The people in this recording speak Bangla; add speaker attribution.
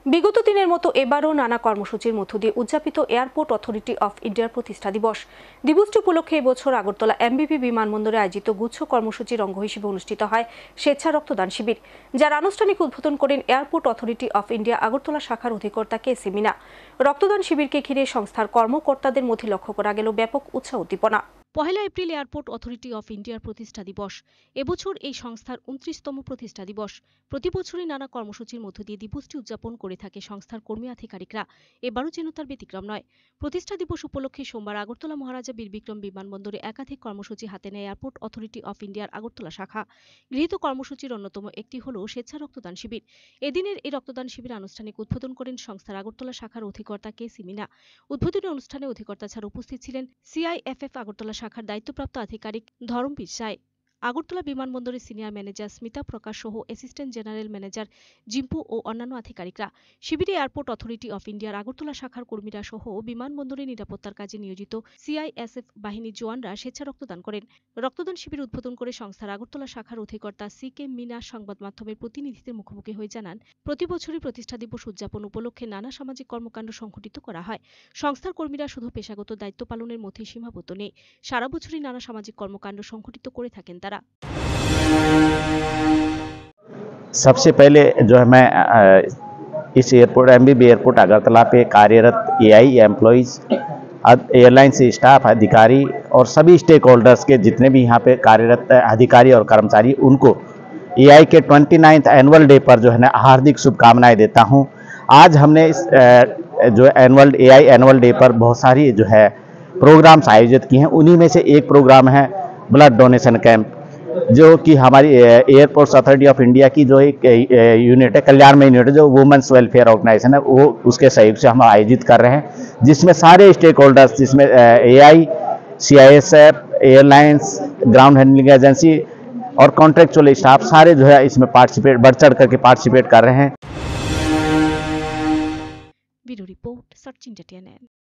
Speaker 1: বিগত দিনের মতো এবারও নানা কর্মসূচির মধ্য দিয়ে উদযাপিত এয়ারপোর্ট অথরিটি অফ ইন্ডিয়ার প্রতিষ্ঠা দিবস। দিবসটি উপলক্ষে এবছর আগরতলা এমবিবি বিমানবন্দরে আয়োজিত গুচ্ছ কর্মসূচির অঙ্গ হিসেবে অনুষ্ঠিত হয় স্বেচ্ছা রক্তদান শিবির, যার আনুষ্ঠানিক উদ্বোধন করেন airport authority of India Agartala শাখার অধিকর্তা কেসি মিনা। রক্তদান শিবিরকে ঘিরে সংস্থার কর্মকর্তাদের মধ্যে লক্ষ্য করা গেল ব্যাপক উৎসাহ উদ্দীপনা। 1 এপ্রিল এয়ারপোর্ট অথরিটি অফ ইন্ডিয়ার প্রতিষ্ঠা দিবস। এবছর এই সংস্থার 29তম প্রতিষ্ঠা দিবস। প্রতি বছরই নানা কর্মসূচির মধ্য দিয়ে দিবসটি উদযাপন করে থাকে সংস্থার কর্মী আধিকারিকরা। এবারও যেন তার ব্যতিক্রম নয়। প্রতিষ্ঠা দিবস উপলক্ষে সোমবার আগরতলা মহারাজা বীরবিক্রম বিমানবন্দরে একাধিক কর্মসূচি হাতে নেয় এয়ারপোর্ট অথরিটি অফ ইন্ডিয়ার আগরতলা শাখা। গৃহীত কর্মসূচির অন্যতম একটি হল স্বেচ্ছা রক্তদান শিবির। এদিনের এই রক্তদান শিবির আনুষ্ঠানিক উদ্বোধন করেন সংস্থার আগরতলা শাখার অধিকর্তা কেসি মিনা। উদ্বোধনী অনুষ্ঠানে অধিকর্তা ছাড়া উপস্থিত ছিলেন সিআইএফএফ আগরতলা শাখার দায়িত্বপ্রাপ্ত আধিকারিক ধরমবীর সায়, আগরতলা বিমানবন্দরের সিনিয়র ম্যানেজার স্মিতা প্রকাশ সহ অ্যাসিস্ট্যান্ট জেনারেল ম্যানেজার জিম্পু ও অন্যান্য আধিকারিকরা। শিবিরে এয়ারপোর্ট অথরিটি অফ ইন্ডিয়ার আগরতলা শাখার কর্মীরা সহ বিমানবন্দরের নিরাপত্তার কাজে নিয়োজিত সিআইএসএফ বাহিনীর জওয়ানরা স্বেচ্ছা রক্তদান করেন। রক্তদান শিবির উদ্বোধন করে সংস্থার আগরতলা শাখার অধিকর্তা সি কে মিনা সংবাদ মাধ্যমের প্রতিনিধিদের মুখোমুখি হয়ে জানান, প্রতি বছরই প্রতিষ্ঠা দিবস উদযাপন উপলক্ষে নানা সামাজিক কর্মকাণ্ড সংঘটিত করা হয়। সংস্থার কর্মীরা শুধু পেশাগত দায়িত্ব পালনের মধ্যে সীমাবদ্ধ নেই, সারা বছরই নানা সামাজিক কর্মকাণ্ড সংঘটিত করে থাকেন তারা।
Speaker 2: सबसे पहले जो है मैं इस एयरपोर्ट एमबीबी एयरपोर्ट अगरतला पे कार्यरत एआई एम्प्लॉइज, एयरलाइंस स्टाफ, अधिकारी और सभी स्टेक होल्डर्स के जितने भी यहाँ पे कार्यरत अधिकारी और कर्मचारी, उनको एआई के 29th एनुअल डे पर जो है ना हार्दिक शुभकामनाएं देता हूँ। आज हमने इस जो एआई एनुअल डे पर बहुत सारी जो है प्रोग्राम्स आयोजित किए हैं। उन्हीं में से एक प्रोग्राम है ब्लड डोनेशन कैंप, जो कि हमारी एयरपोर्ट्स अथॉरिटी ऑफ इंडिया की जो एक यूनिट है, कल्याण में यूनिट है, जो वुमेन्स वेलफेयर ऑर्गेनाइजेशन है, वो उसके सहयोग से हम आयोजित कर रहे हैं, जिसमें सारे स्टेक होल्डर्स, जिसमें AI, CISF, airlines, ground handling agency और कॉन्ट्रेक्चुअल स्टाफ सारे जो है इसमें बढ़ चढ़ करके पार्टिसिपेट कर रहे हैं।
Speaker 1: Bureau report, Sachin Jatiya.